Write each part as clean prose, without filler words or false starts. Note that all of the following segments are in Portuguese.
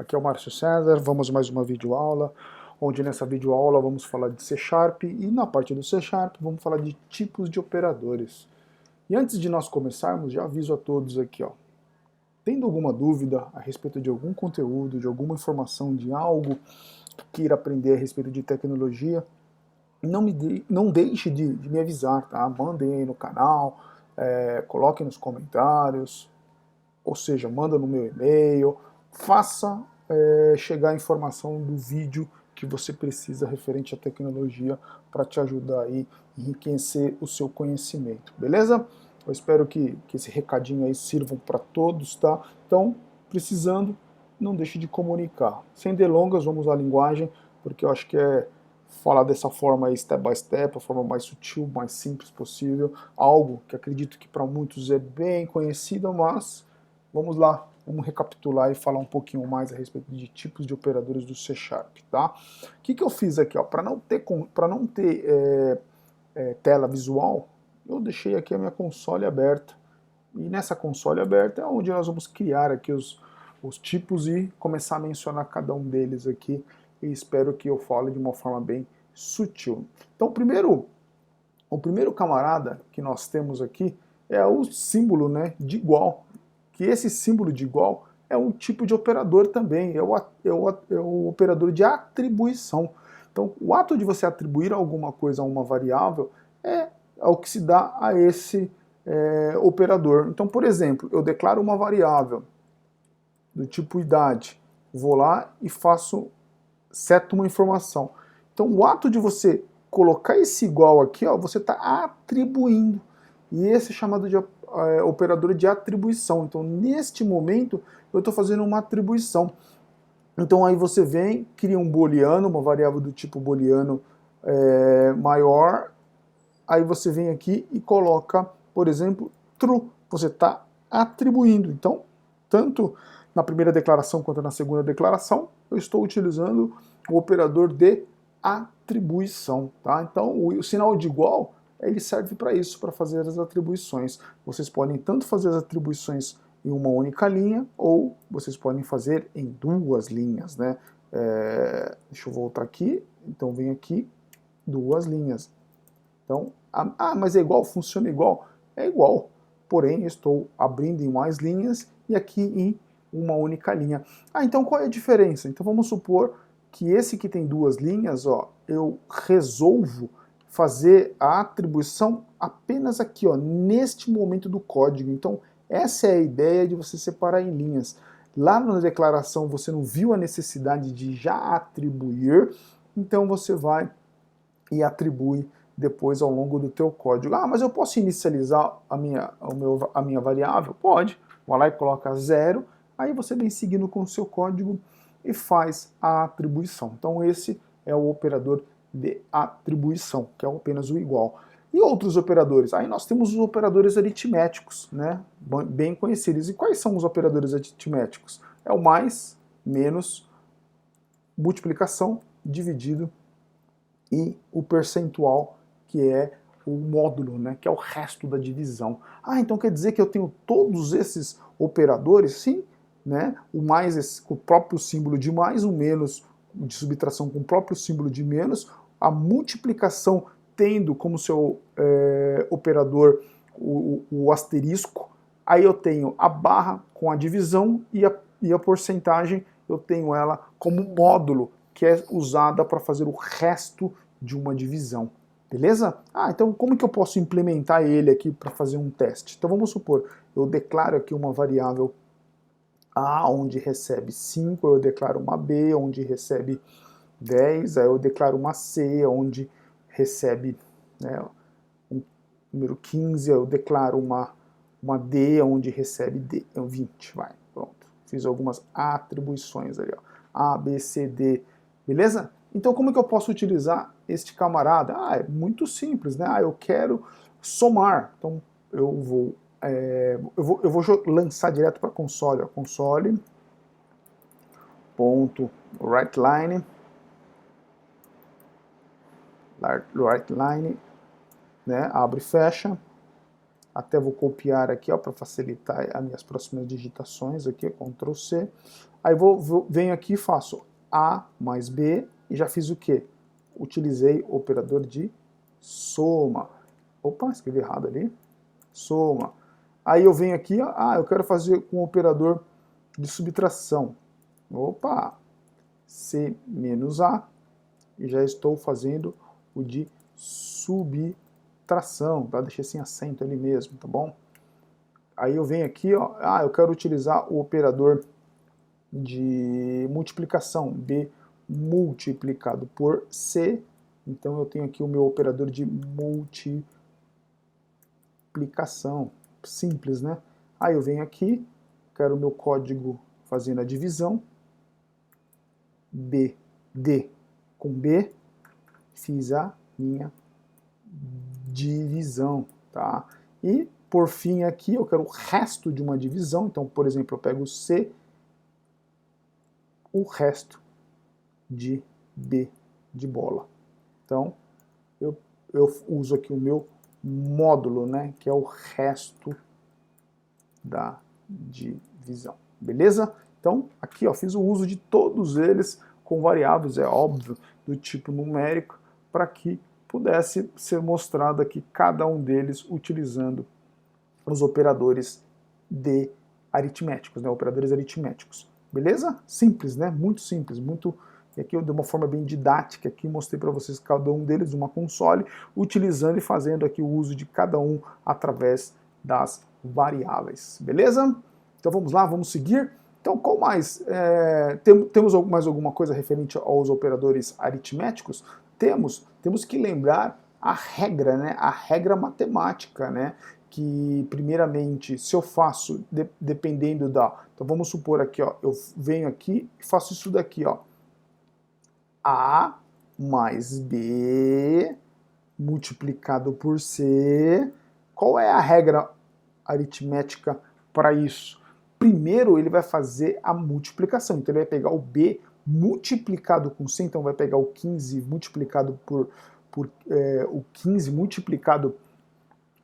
aqui é o Márcio César, vamos mais uma videoaula, onde nessa videoaula vamos falar de C Sharp e na parte do C Sharp vamos falar de tipos de operadores. E antes de nós começarmos, já aviso a todos aqui, ó, tendo alguma dúvida a respeito de algum conteúdo, de alguma informação, de algo que queira aprender a respeito de tecnologia, não deixe de me avisar, tá? Mandem aí no canal, coloquem nos comentários, ou seja, manda no meu e-mail, faça chegar a informação do vídeo que você precisa referente à tecnologia para te ajudar aí a enriquecer o seu conhecimento, beleza? Eu espero que esse recadinho aí sirva para todos, tá? Então, precisando, não deixe de comunicar. Sem delongas, vamos à linguagem, porque eu acho que falar dessa forma aí, step by step, a forma mais sutil, mais simples possível, algo que acredito que para muitos é bem conhecido, mas vamos lá, vamos recapitular e falar um pouquinho mais a respeito de tipos de operadores do C Sharp, tá? O que eu fiz aqui, ó, para não ter tela visual, eu deixei aqui a minha console aberta, e nessa console aberta é onde nós vamos criar aqui os tipos e começar a mencionar cada um deles aqui, e espero que eu fale de uma forma bem sutil. Então, o primeiro camarada que nós temos aqui é o símbolo, né, de igual, que esse símbolo de igual é um tipo de operador também, é o operador de atribuição. Então, o ato de você atribuir alguma coisa a uma variável é o que se dá a esse operador. Então, por exemplo, eu declaro uma variável do tipo idade, vou lá e seto uma informação. Então, o ato de você colocar esse igual aqui, ó, você está atribuindo. E esse é chamado de operador de atribuição. Então, neste momento, eu estou fazendo uma atribuição. Então, aí você vem, cria um booleano, uma variável do tipo booleano maior. Aí você vem aqui e coloca, por exemplo, true. Você está atribuindo. Então, tanto na primeira declaração quanto na segunda declaração, eu estou utilizando o operador de atribuição. Tá? Então, o sinal de igual ele serve para isso, para fazer as atribuições. Vocês podem tanto fazer as atribuições em uma única linha, ou vocês podem fazer em duas linhas. Né? Deixa eu voltar aqui. Então, vem aqui, duas linhas. Então, mas é igual, funciona igual? É igual, porém estou abrindo em mais linhas e aqui em uma única linha. Então qual é a diferença? Então vamos supor que esse que tem duas linhas, ó, eu resolvo fazer a atribuição apenas aqui, ó, neste momento do código. Então essa é a ideia de você separar em linhas. Lá na declaração você não viu a necessidade de já atribuir, então você vai e atribui depois ao longo do teu código. Ah, mas eu posso inicializar a minha variável? Pode. Vai lá e coloca 0, aí você vem seguindo com o seu código e faz a atribuição. Então esse é o operador de atribuição, que é apenas o igual. E outros operadores? Aí nós temos os operadores aritméticos, né? Bem conhecidos. E quais são os operadores aritméticos? É o mais, menos, multiplicação, dividido e o percentual, que é o módulo, né, que é o resto da divisão. Ah, então quer dizer que eu tenho todos esses operadores? Sim, né, o mais com o próprio símbolo de mais, o menos de subtração com o próprio símbolo de menos, a multiplicação tendo como seu operador o asterisco, aí eu tenho a barra com a divisão e a porcentagem eu tenho ela como módulo, que é usada para fazer o resto de uma divisão. Beleza? Então como que eu posso implementar ele aqui para fazer um teste? Então vamos supor, eu declaro aqui uma variável A, onde recebe 5, eu declaro uma B, onde recebe 10, aí eu declaro uma C, onde recebe, né, um número 15, eu declaro uma D, onde recebe 20, vai, pronto. Fiz algumas atribuições ali, ó. A, B, C, D, beleza? Então como que eu posso utilizar este camarada? É muito simples, né? Eu quero somar, então eu vou lançar direto para console, ó. Console.writeLine, né? Abre e fecha, Até vou copiar aqui, ó, para facilitar as minhas próximas digitações aqui, Ctrl C. Aí venho aqui e faço A mais B e já fiz o quê? Utilizei o operador de soma. Opa, escrevi errado ali. Soma. Aí eu venho aqui, ó, eu quero fazer um operador de subtração. Opa, C menos A, e já estou fazendo o de subtração, tá? Deixei sem acento ali mesmo, tá bom? Aí eu venho aqui, ó, eu quero utilizar o operador de multiplicação, B multiplicado por C, então eu tenho aqui o meu operador de multiplicação, simples, né? Aí eu venho aqui, quero o meu código fazendo a divisão, B, D com B, fiz a minha divisão, tá? E, por fim, aqui eu quero o resto de uma divisão, então, por exemplo, eu pego C, o resto de B de bola. Então, eu uso aqui o meu módulo, né, que é o resto da divisão, beleza? Então, aqui, ó, fiz o uso de todos eles com variáveis, é óbvio, do tipo numérico, para que pudesse ser mostrado aqui cada um deles utilizando os operadores de aritméticos, né, operadores aritméticos. Beleza? Simples, né? Muito simples, muito... E aqui eu dei uma forma bem didática aqui, mostrei para vocês cada um deles, uma console, utilizando e fazendo aqui o uso de cada um através das variáveis. Beleza? Então vamos lá, vamos seguir. Então, qual mais? Temos mais alguma coisa referente aos operadores aritméticos? Temos que lembrar a regra, né? A regra matemática, né? Que, primeiramente, se eu faço, dependendo da... Então, vamos supor aqui, ó, eu venho aqui e faço isso daqui, ó. A mais B multiplicado por C. Qual é a regra aritmética para isso? Primeiro, ele vai fazer a multiplicação. Então, ele vai pegar o B multiplicado com C. Então, vai pegar o 15 multiplicado o 15 multiplicado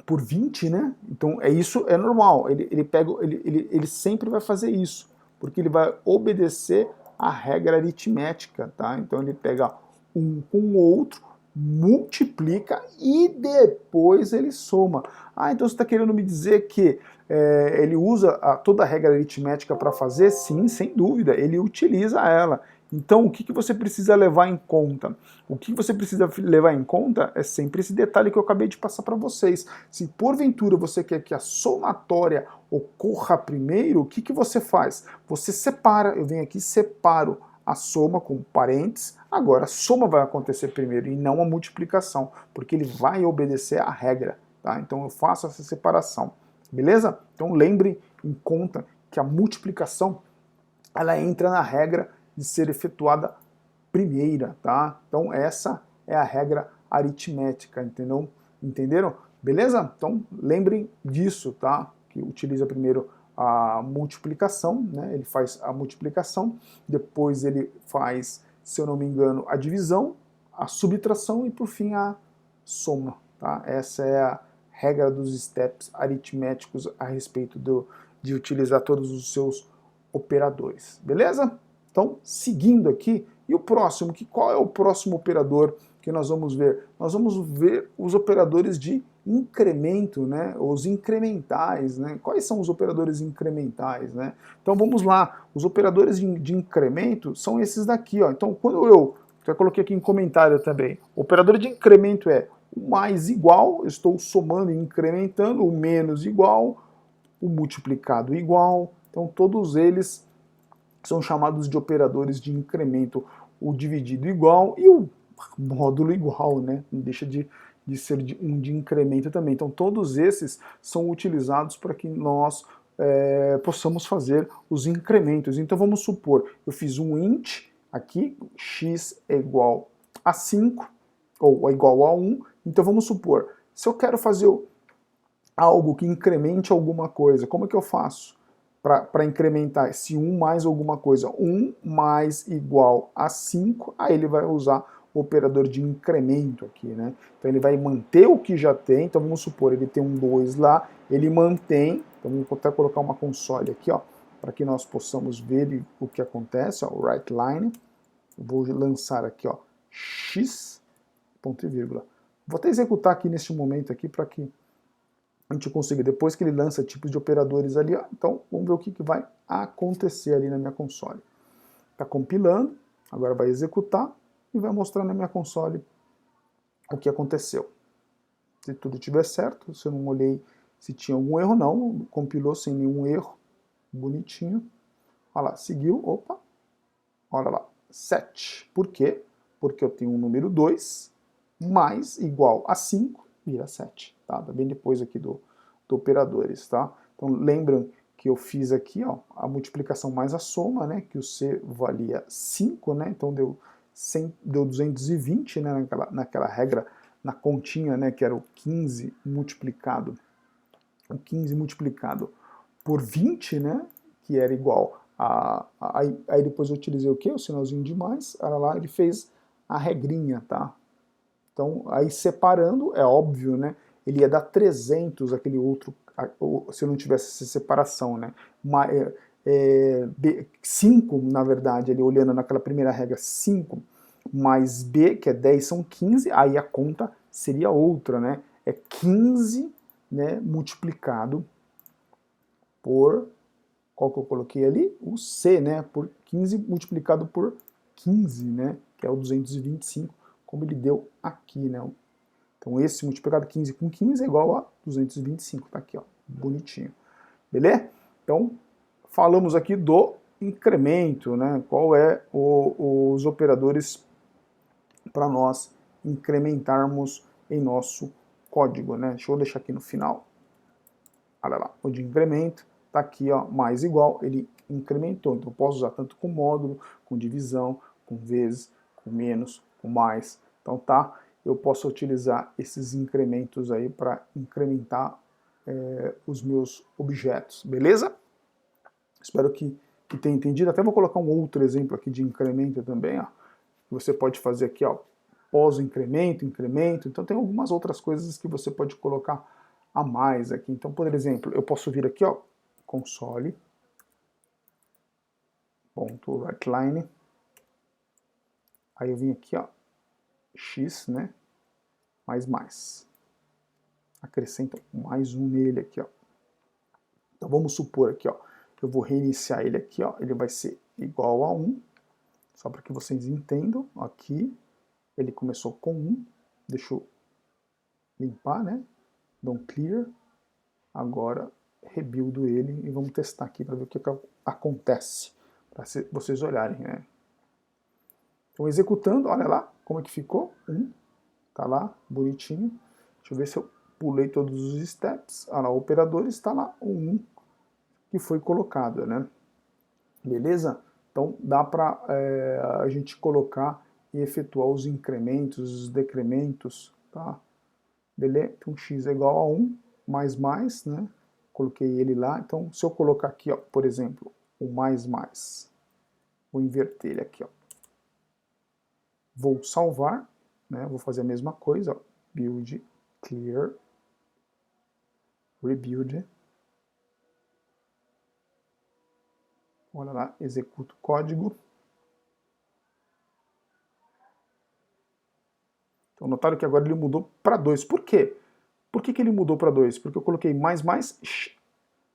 por 20, né? Então, isso é normal. Ele sempre vai fazer isso, porque ele vai obedecer a regra aritmética, tá? Então, ele pega um com o outro, multiplica e depois ele soma. Então você está querendo me dizer que ele usa toda a regra aritmética para fazer? Sim, sem dúvida, ele utiliza ela. Então o que você precisa levar em conta? O que você precisa levar em conta é sempre esse detalhe que eu acabei de passar para vocês. Se porventura você quer que a somatória ocorra primeiro, o que você faz? Você separa, eu venho aqui e separo a soma com parênteses. Agora, a soma vai acontecer primeiro e não a multiplicação, porque ele vai obedecer à regra, tá? Então eu faço essa separação, beleza? Então lembre em conta que a multiplicação, ela entra na regra de ser efetuada primeira, tá? Então essa é a regra aritmética, entendeu? Entenderam? Beleza? Então lembrem disso, tá? Que utiliza primeiro a multiplicação, né? Ele faz a multiplicação, depois ele faz, se eu não me engano, a divisão, a subtração e por fim a soma, tá? Essa é a regra dos steps aritméticos a respeito de utilizar todos os seus operadores, beleza? Então, seguindo aqui, e o próximo, qual é o próximo operador que nós vamos ver? Nós vamos ver os operadores de incremento, né? Os incrementais, né? Quais são os operadores incrementais, né? Então vamos lá, os operadores de incremento são esses daqui, ó. Então quando eu já coloquei aqui em comentário também, o operador de incremento é o mais igual, eu estou somando e incrementando, o menos igual, o multiplicado igual, então todos eles são chamados de operadores de incremento, o dividido igual e o módulo igual, né? Não deixa de ser um de incremento também. Então todos esses são utilizados para que nós possamos fazer os incrementos. Então vamos supor, eu fiz um int aqui, x é igual a 5, ou igual a 1, então vamos supor, se eu quero fazer algo que incremente alguma coisa, como é que eu faço para incrementar esse 1 mais alguma coisa? 1 mais igual a 5, aí ele vai usar operador de incremento aqui, né? Então ele vai manter o que já tem, então vamos supor, ele tem um 2 lá, ele mantém, então vamos até colocar uma console aqui, ó, para que nós possamos ver o que acontece, ó, o WriteLine, vou lançar aqui, ó, x, ponto e vírgula. Vou até executar aqui neste momento aqui para que a gente consiga, depois que ele lança tipos de operadores ali, ó, então vamos ver o que vai acontecer ali na minha console. Está compilando, agora vai executar e vai mostrar na minha console o que aconteceu. Se tudo estiver certo, se eu não olhei se tinha algum erro, não, compilou sem nenhum erro, bonitinho. Olha lá, seguiu, opa, olha lá, 7. Por quê? Porque eu tenho um número 2 mais igual a 5, vira 7. Tá bem depois aqui do operadores, tá? Então lembram que eu fiz aqui, ó, a multiplicação mais a soma, né, que o C valia 5, né, então deu 220, né, naquela regra, na continha, né, que era o 15 multiplicado por 20, né, que era igual a aí depois eu utilizei o quê? O sinalzinho de mais, olha lá, ele fez a regrinha, tá? Então, aí separando, é óbvio, né, ele ia dar 300, aquele outro, se não tivesse essa separação, né, 5, na verdade, ele olhando naquela primeira regra, 5 mais B, que é 10, são 15, aí a conta seria outra, né, é 15, né, multiplicado por, qual que eu coloquei ali? O C, né, por 15 multiplicado por 15, né, que é o 225, como ele deu aqui, né. Então esse multiplicado 15 com 15 é igual a 225, tá aqui, ó, bonitinho. Beleza? Então, falamos aqui do incremento, né, qual é os operadores para nós incrementarmos em nosso código, né. Deixa eu deixar aqui no final. Olha lá, o de incremento tá aqui, ó, mais igual, ele incrementou. Então eu posso usar tanto com módulo, com divisão, com vezes, com menos, com mais. Então tá, eu posso utilizar esses incrementos aí para incrementar os meus objetos, beleza? Espero que tenha entendido. Até vou colocar um outro exemplo aqui de incremento também, ó. Você pode fazer aqui, ó, pós-incremento, incremento. Então tem algumas outras coisas que você pode colocar a mais aqui. Então, por exemplo, eu posso vir aqui, ó, console, ponto, WriteLine. Aí eu vim aqui, ó, x, né, mais. Acrescenta mais um nele aqui, ó. Então vamos supor aqui, ó, que eu vou reiniciar ele aqui, ó, ele vai ser igual a 1, só para que vocês entendam, aqui, ele começou com 1, deixa eu limpar, né, dou um clear, agora rebuildo ele e vamos testar aqui para ver o que acontece, para vocês olharem, né. Então executando, olha lá como é que ficou, 1, tá lá, bonitinho, deixa eu ver se eu pulei todos os steps, olha lá, operadores, está lá o 1 que foi colocado, né? Beleza? Então dá para a gente colocar e efetuar os incrementos, os decrementos, tá? Beleza? Então x é igual a 1, mais, né? Coloquei ele lá, então se eu colocar aqui, ó, por exemplo, o mais, vou inverter ele aqui, ó. Vou salvar, né? Vou fazer a mesma coisa, ó. Build, clear, rebuild. Olha lá, executo o código. Então notaram que agora ele mudou para 2. Por quê? Por que ele mudou para 2? Porque eu coloquei mais,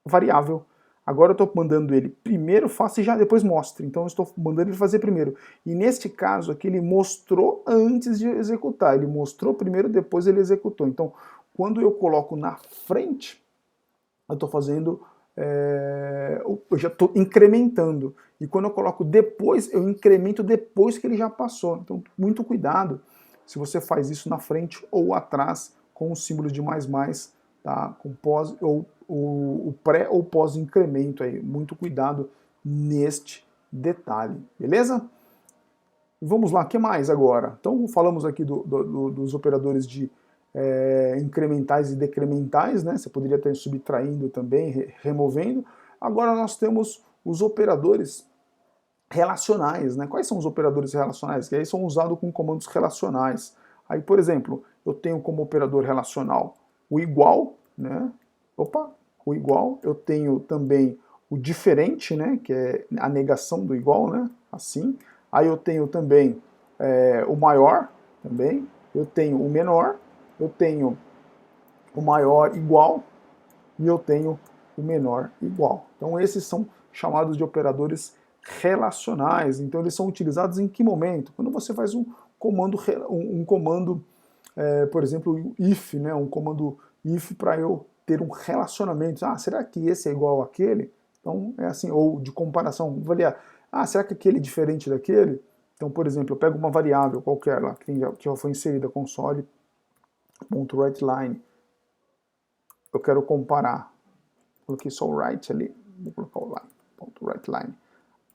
variável. Agora eu estou mandando ele primeiro faça e já depois mostre. Então eu estou mandando ele fazer primeiro. E neste caso aqui ele mostrou antes de executar. Ele mostrou primeiro, depois ele executou. Então quando eu coloco na frente, eu estou fazendo... eu já estou incrementando. E quando eu coloco depois, eu incremento depois que ele já passou. Então muito cuidado se você faz isso na frente ou atrás com o símbolo de mais, tá? Com pós ou o pré ou pós incremento aí. Muito cuidado neste detalhe, beleza? Vamos lá, o que mais agora? Então falamos aqui dos operadores de incrementais e decrementais, né? Você poderia estar subtraindo também, removendo. Agora nós temos os operadores relacionais, né? Quais são os operadores relacionais? Que aí são usados com comandos relacionais. Aí, por exemplo, eu tenho como operador relacional o igual, né? Opa, o igual. Eu tenho também o diferente, né? Que é a negação do igual, né? Assim. Aí eu tenho também o maior, também. Eu tenho o menor. Eu tenho o maior igual e eu tenho o menor igual. Então esses são chamados de operadores relacionais. Então eles são utilizados em que momento? Quando você faz um comando, por exemplo, o if, né? Um comando if para eu ter um relacionamento. Ah, será que esse é igual àquele? Então é assim, ou de comparação, vou avaliar. Ah, será que aquele é diferente daquele? Então, por exemplo, eu pego uma variável qualquer lá, que já foi inserida, console.writeLine. Eu quero comparar. Coloquei só o right ali, vou colocar o line, ponto right line.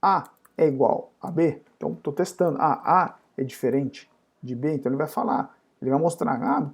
A é igual a B, então estou testando. A é diferente de B, então ele vai falar, ele vai mostrar. O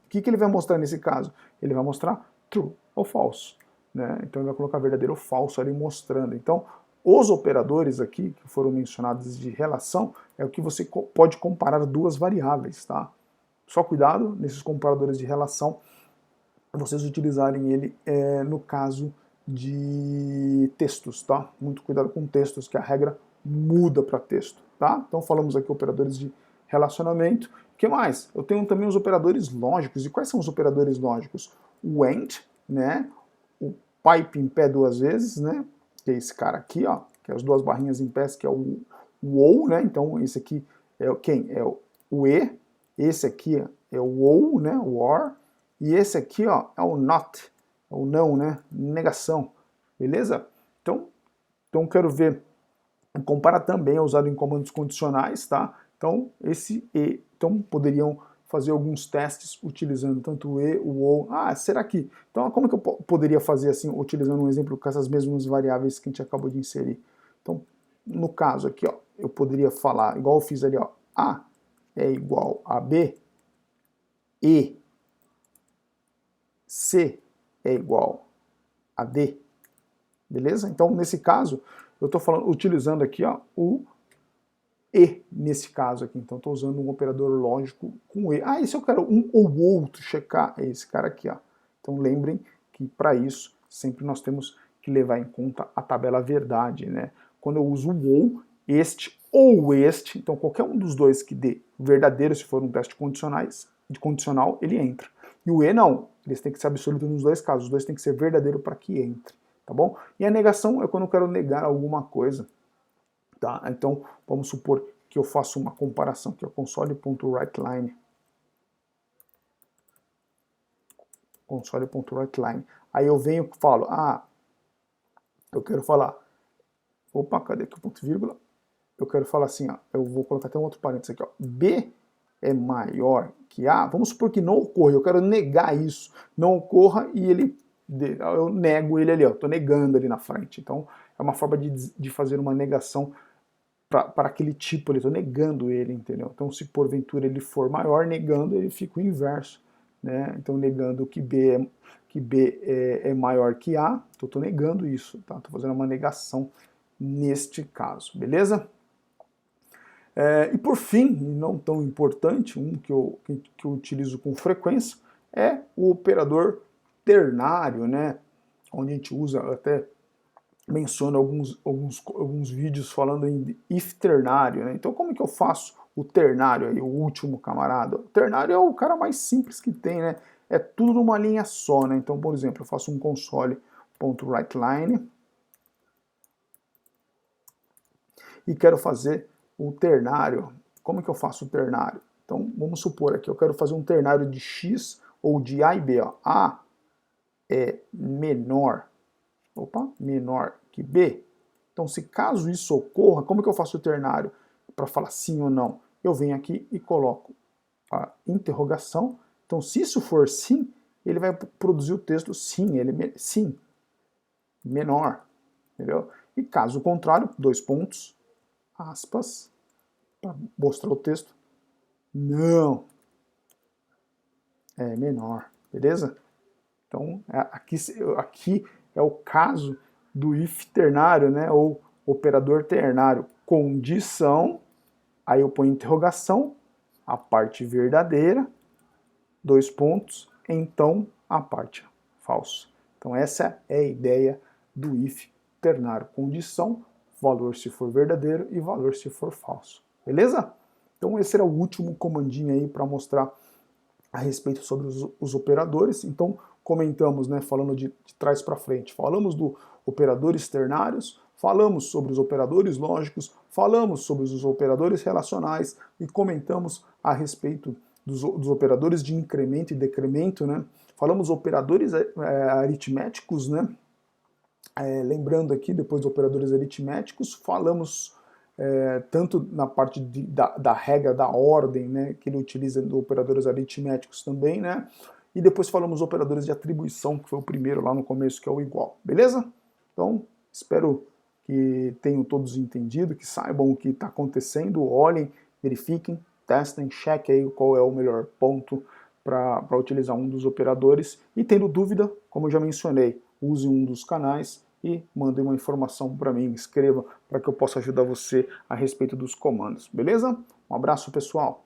que ele vai mostrar nesse caso? Ele vai mostrar true ou false, né? Então ele vai colocar verdadeiro ou falso ali mostrando. Então, os operadores aqui, que foram mencionados de relação, é o que você pode comparar duas variáveis, tá? Só cuidado nesses comparadores de relação, vocês utilizarem ele no caso de textos, tá? Muito cuidado com textos, que a regra muda para texto, tá? Então falamos aqui operadores de relacionamento. O que mais? Eu tenho também os operadores lógicos. E quais são os operadores lógicos? O AND, né? O pipe em pé duas vezes, né? Que é esse cara aqui, ó, que é as duas barrinhas em pé, que é o OU, né? Então esse aqui é quem? É o E. Esse aqui é o OU, né? O OR. E esse aqui, ó, é o not, é o não, né? Negação, beleza? Então quero ver, compara também é usado em comandos condicionais, tá? Então esse e, então poderiam fazer alguns testes utilizando tanto o e, o ou. Ah, será que? Então como que eu poderia fazer assim, utilizando um exemplo com essas mesmas variáveis que a gente acabou de inserir? Então, no caso aqui, ó, eu poderia falar, igual eu fiz ali, ó, A é igual a B, E C é igual a D, beleza? Então, nesse caso, eu estou utilizando aqui ó, o E, nesse caso aqui. Então, estou usando um operador lógico com E. Ah, e se eu quero um ou outro checar, é esse cara aqui. Ó. Então, lembrem que para isso, sempre nós temos que levar em conta a tabela verdade. Né? Quando eu uso o ou, este ou este, então qualquer um dos dois que dê verdadeiro, se for um teste condicional, ele entra. E o E não, eles têm que ser absoluto nos dois casos, os dois têm que ser verdadeiro para que entre, tá bom? E a negação é quando eu quero negar alguma coisa, tá? Então, vamos supor que eu faço uma comparação, que é o console.writeLine, console.writeLine. Aí eu venho e falo, eu quero falar, opa, cadê aqui o ponto e vírgula? Eu quero falar assim, ó, eu vou colocar até um outro parênteses aqui, ó, B é maior que A, vamos supor que não ocorra, eu quero negar isso, não ocorra e eu nego ele ali, estou negando ali na frente. Então é uma forma de fazer uma negação para aquele tipo ali, estou negando ele, entendeu? Então se porventura ele for maior, negando, ele fica o inverso, né? Então negando que B é maior que A, então estou negando isso, tá? Estou fazendo uma negação neste caso, beleza? E por fim, e não tão importante, um que eu utilizo com frequência, é o operador ternário, né? Onde a gente usa, até menciono alguns vídeos falando em if ternário, né? Então como é que eu faço o ternário aí, o último camarada? O ternário é o cara mais simples que tem, né? É tudo numa linha só, né? Então, por exemplo, eu faço um console.writeLine e quero fazer o ternário. Como que eu faço o ternário? Então, vamos supor aqui, eu quero fazer um ternário de X ou de A e B. Ó. A é menor, menor que B. Então, se caso isso ocorra, como que eu faço o ternário? Para falar sim ou não, eu venho aqui e coloco a interrogação. Então, se isso for sim, ele vai produzir o texto sim, sim, menor, entendeu? E caso contrário, dois pontos, aspas, para mostrar o texto, não, é menor, beleza? Então, aqui é o caso do if ternário, né, ou operador ternário, condição, aí eu ponho interrogação, a parte verdadeira, 2 pontos, então a parte falsa. Então essa é a ideia do if ternário, condição, valor se for verdadeiro e valor se for falso. Beleza? Então esse era o último comandinho aí para mostrar a respeito sobre os operadores. Então comentamos, né, falando de trás para frente, falamos dos operadores ternários, falamos sobre os operadores lógicos, falamos sobre os operadores relacionais e comentamos a respeito dos operadores de incremento e decremento, né? Falamos operadores aritméticos, né? Lembrando aqui, depois dos operadores aritméticos, falamos tanto na parte da regra da ordem, né, que ele utiliza dos operadores aritméticos também, né? E depois falamos operadores de atribuição, que foi o primeiro lá no começo, que é o igual, beleza? Então, espero que tenham todos entendido, que saibam o que está acontecendo, olhem, verifiquem, testem, chequem aí qual é o melhor ponto para utilizar um dos operadores. E tendo dúvida, como eu já mencionei, use um dos canais e mande uma informação para mim, escreva para que eu possa ajudar você a respeito dos comandos, beleza? Um abraço, pessoal!